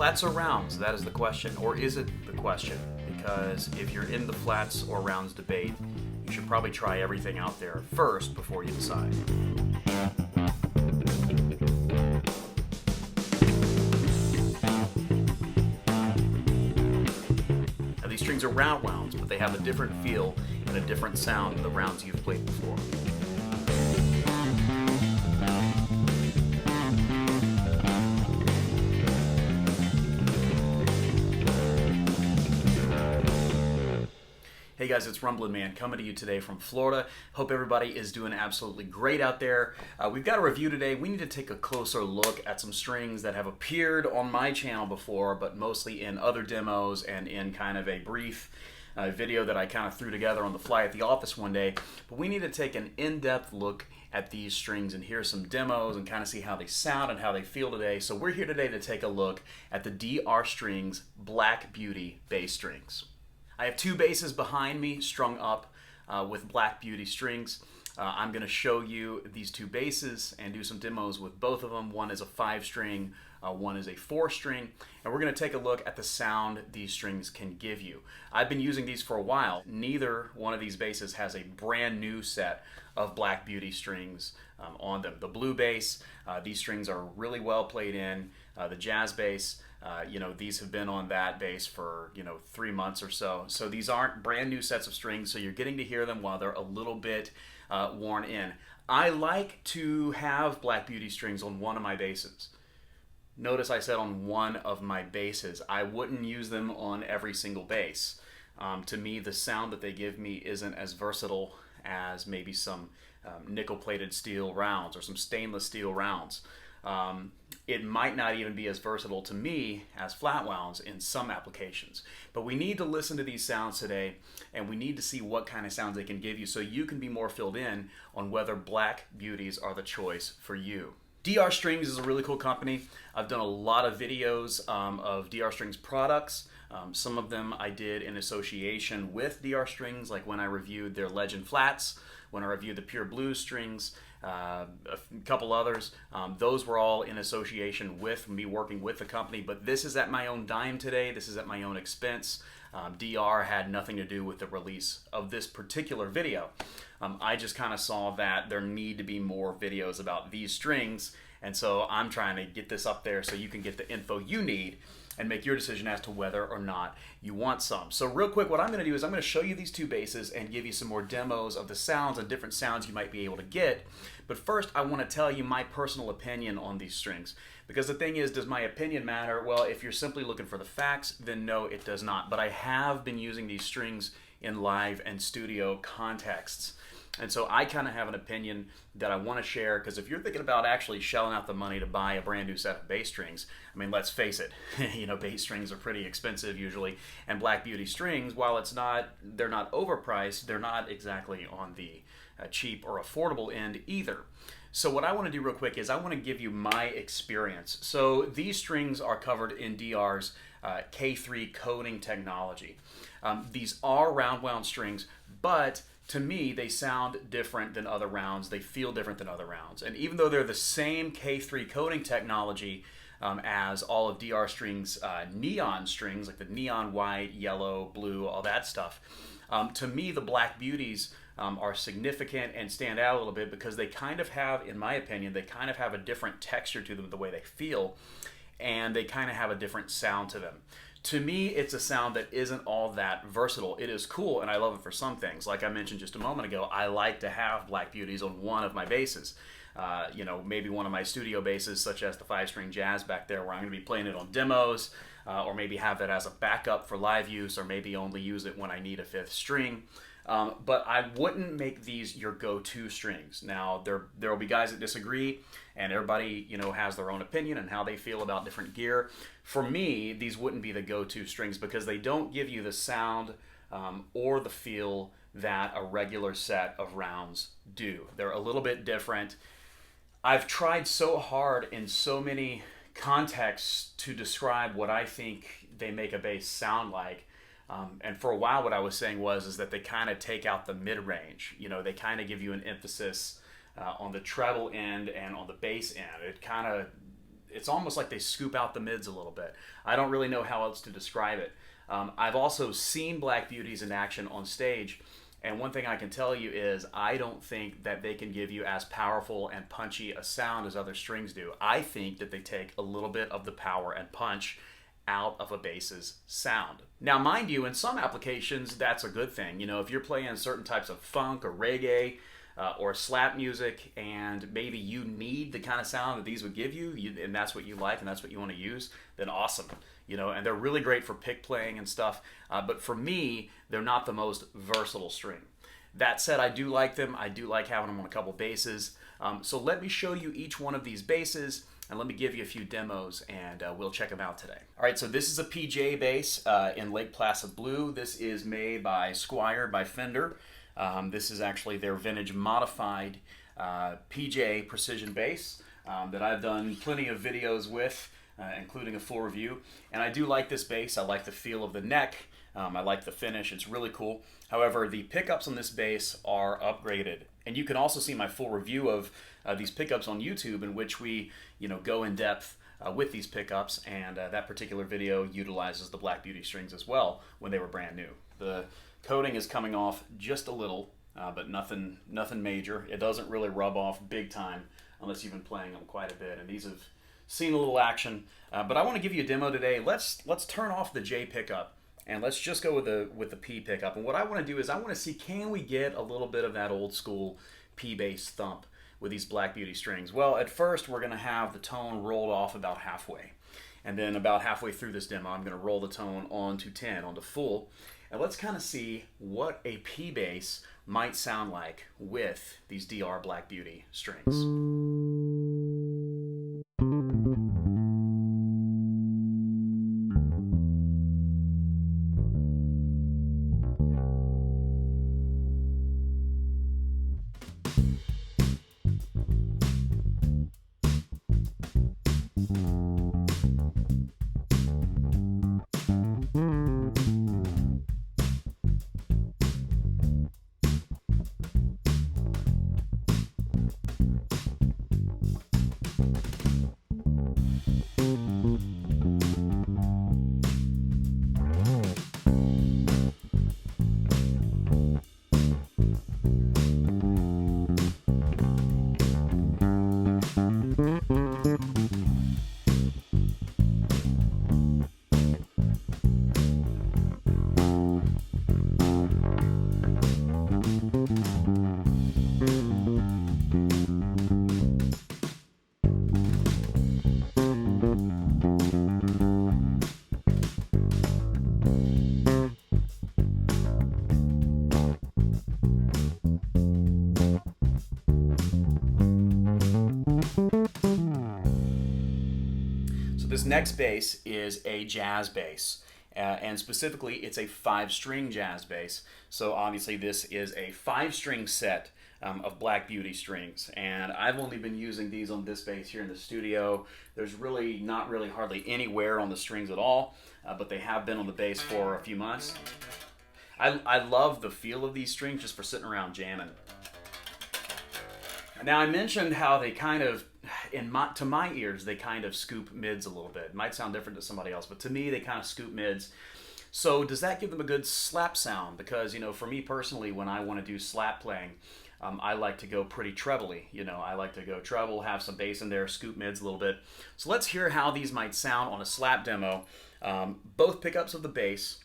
Flats or rounds? That is the question. Or is it the question? Because if you're in the flats or rounds debate, you should probably try everything out there first before you decide. Now, these strings are round wounds, but they have a different feel and a different sound than the rounds you've played before. Hey guys, it's Rumblin Man coming to you today from Florida. Hope everybody is doing absolutely great out there. We've got a review today. We need to take a closer look at some strings that have appeared on my channel before, but mostly in other demos and in kind of a brief video that I kind of threw together on the fly at the office one day. But we need to take an in-depth look at these strings and hear some demos and kind of see how they sound and how they feel today. So we're here today to take a look at the DR Strings Black Beauty bass strings. I have two basses behind me strung up with Black Beauty strings. I'm going to show you these two basses and do some demos with both of them. One is a 5-string, one is a 4-string, and we're going to take a look at the sound these strings can give you. I've been using these for a while. Neither one of these basses has a brand new set of Black Beauty strings on them. The blue bass, these strings are really well played in. The jazz bass, these have been on that bass for 3 months or so. So these aren't brand new sets of strings, so you're getting to hear them while they're a little bit worn in. I like to have Black Beauty strings on one of my basses. Notice I said on one of my basses. I wouldn't use them on every single bass. To me, the sound that they give me isn't as versatile as maybe some nickel-plated steel rounds or some stainless steel rounds. It might not even be as versatile to me as flat wounds in some applications. But we need to listen to these sounds today, and we need to see what kind of sounds they can give you so you can be more filled in on whether Black Beauties are the choice for you. DR Strings is a really cool company. I've done a lot of videos of DR Strings products. Some of them I did in association with DR Strings, like when I reviewed their Legend Flats, when I reviewed the Pure Blues strings, a couple others. Those were all in association with me working with the company, but this is at my own dime today. This is at my own expense. DR had nothing to do with the release of this particular video. I just kind of saw that there need to be more videos about these strings, and so I'm trying to get this up there so you can get the info you need and make your decision as to whether or not you want some. So real quick, what I'm going to do is I'm going to show you these two basses and give you some more demos of the sounds and different sounds you might be able to get. But first, I want to tell you my personal opinion on these strings. Because the thing is, does my opinion matter? Well, if you're simply looking for the facts, then no, it does not. But I have been using these strings in live and studio contexts. And so I kind of have an opinion that I want to share, because if you're thinking about actually shelling out the money to buy a brand new set of bass strings, I mean, let's face it, bass strings are pretty expensive usually, and Black Beauty strings, while they're not overpriced, they're not exactly on the cheap or affordable end either. So what I want to do real quick is I want to give you my experience. So these strings are covered in DR's K3 coating technology. These are round wound strings, but to me, they sound different than other rounds. They feel different than other rounds. And even though they're the same K3 coating technology as all of DR Strings' neon strings, like the neon white, yellow, blue, all that stuff, to me, the Black Beauties are significant and stand out a little bit because they kind of have, in my opinion, they kind of have a different texture to them, the way they feel, and they kind of have a different sound to them. To me, it's a sound that isn't all that versatile. It is cool, and I love it for some things. Like I mentioned just a moment ago, I like to have Black Beauties on one of my basses. Maybe one of my studio basses, such as the 5-string jazz back there, where I'm going to be playing it on demos, or maybe have that as a backup for live use, or maybe only use it when I need a 5th string. But I wouldn't make these your go-to strings. Now, there will be guys that disagree, and everybody, has their own opinion and how they feel about different gear. For me, these wouldn't be the go-to strings because they don't give you the sound or the feel that a regular set of rounds do. They're a little bit different. I've tried so hard in so many contexts to describe what I think they make a bass sound like. And for a while, what I was saying is that they kind of take out the mid-range. They kind of give you an emphasis on the treble end and on the bass end. It kind of it's almost like they scoop out the mids a little bit. I don't really know how else to describe it. I've also seen Black Beauties in action on stage, and one thing I can tell you is I don't think that they can give you as powerful and punchy a sound as other strings do. I think that they take a little bit of the power and punch out of a bass's sound. Now, mind you, in some applications, that's a good thing. You know, if you're playing certain types of funk or reggae or slap music, and maybe you need the kind of sound that these would give you, and that's what you like and that's what you want to use, then awesome. You know, and they're really great for pick playing and stuff. But for me, they're not the most versatile string. That said, I do like them. I do like having them on a couple basses. So let me show you each one of these basses, and let me give you a few demos, and we'll check them out today. All right, so this is a PJ bass in Lake Placid Blue. This is made by Squire by Fender. This is actually their vintage modified PJ precision bass that I've done plenty of videos with, including a full review. And I do like this bass. I like the feel of the neck. I like the finish. It's really cool. However, the pickups on this bass are upgraded. And you can also see my full review of these pickups on YouTube, in which we go in depth with these pickups. And that particular video utilizes the Black Beauty strings as well when they were brand new. The coating is coming off just a little, but nothing major. It doesn't really rub off big time unless you've been playing them quite a bit. And these have seen a little action, but I want to give you a demo today. Let's turn off the J pickup and let's just go with the P pickup. And what I want to do is I want to see, can we get a little bit of that old school P bass thump with these Black Beauty strings? Well, at first we're going to have the tone rolled off about halfway, and then about halfway through this demo I'm going to roll the tone onto 10, onto full, and let's kind of see what a P bass might sound like with these DR Black Beauty strings. This next bass is a jazz bass, and specifically it's a 5-string jazz bass. So obviously this is a 5-string set of Black Beauty strings, and I've only been using these on this bass here in the studio. There's really not hardly any wear on the strings at all, but they have been on the bass for a few months. I love the feel of these strings just for sitting around jamming. Now, I mentioned how they kind of, to my ears, they kind of scoop mids a little bit. It might sound different to somebody else, but to me, they kind of scoop mids. So does that give them a good slap sound? Because, for me personally, when I want to do slap playing, I like to go pretty trebly. I like to go treble, have some bass in there, scoop mids a little bit. So let's hear how these might sound on a slap demo. Both pickups of the bass,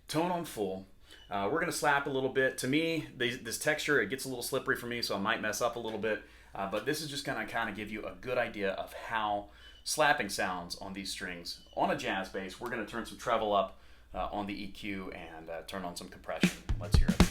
tone on full. We're going to slap a little bit. To me, this texture, it gets a little slippery for me, so I might mess up a little bit. But this is just going to kind of give you a good idea of how slapping sounds on these strings. On a jazz bass, we're going to turn some treble up on the EQ and turn on some compression. Let's hear it.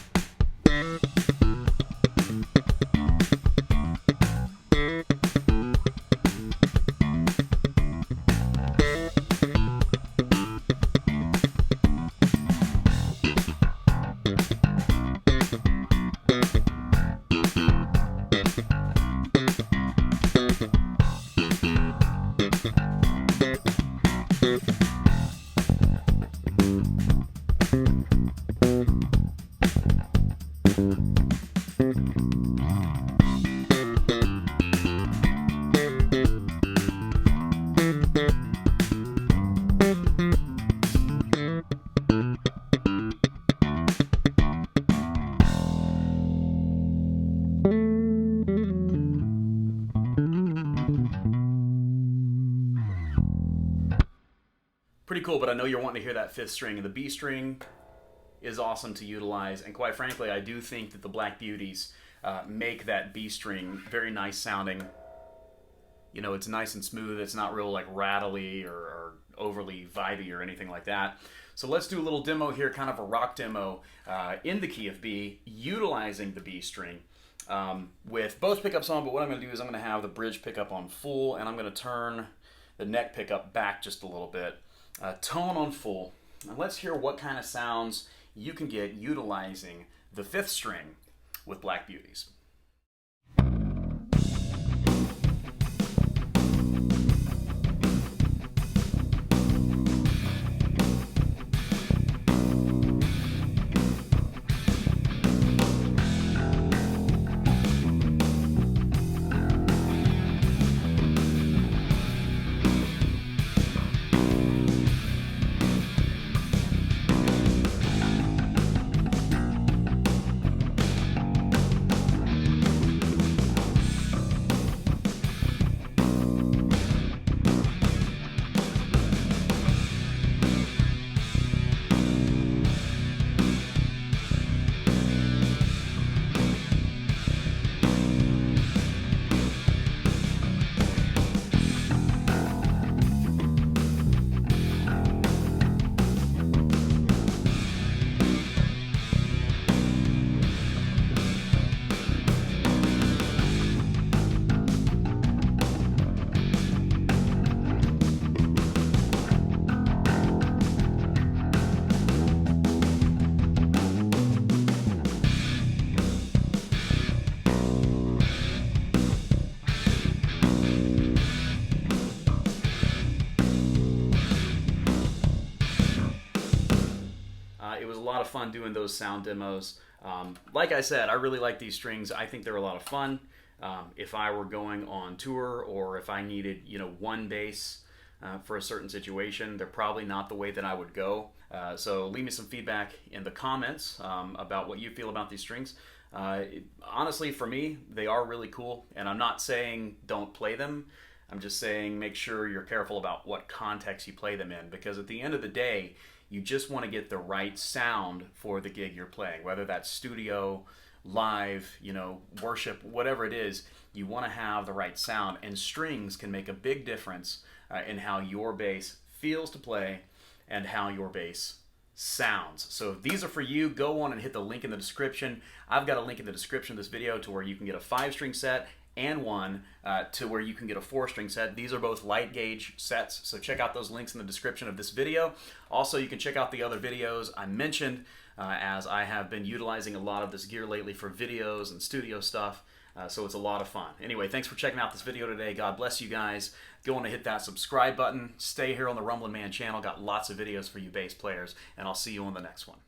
Pretty cool, but I know you're wanting to hear that fifth string, and the B string is awesome to utilize, and quite frankly, I do think that the Black Beauties make that B string very nice sounding. You know, it's nice and smooth. It's not real like rattly or overly vibey or anything like that. So let's do a little demo here, kind of a rock demo in the key of B, utilizing the B string with both pickups on. But what I'm going to do is I'm going to have the bridge pickup on full, and I'm going to turn the neck pickup back just a little bit. Tone on full. Now let's hear what kind of sounds you can get utilizing the fifth string with Black Beauties. It was a lot of fun doing those sound demos. Like I said, I really like these strings. I think they're a lot of fun. If I were going on tour, or if I needed, one bass for a certain situation, they're probably not the way that I would go. So leave me some feedback in the comments about what you feel about these strings. Honestly, for me, they are really cool, and I'm not saying don't play them. I'm just saying make sure you're careful about what context you play them in, because at the end of the day, you just want to get the right sound for the gig you're playing, whether that's studio, live, worship, whatever it is. You want to have the right sound, and strings can make a big difference in how your bass feels to play and how your bass sounds. So if these are for you, go on and hit the link in the description. I've got a link in the description of this video to where you can get a 5-string set and one to where you can get a 4-string set. These are both light gauge sets, so check out those links in the description of this video. Also, you can check out the other videos I mentioned, as I have been utilizing a lot of this gear lately for videos and studio stuff, so it's a lot of fun. Anyway, thanks for checking out this video today. God bless you guys. Go on and hit that subscribe button. Stay here on the Rumblin' Man channel. Got lots of videos for you bass players, and I'll see you on the next one.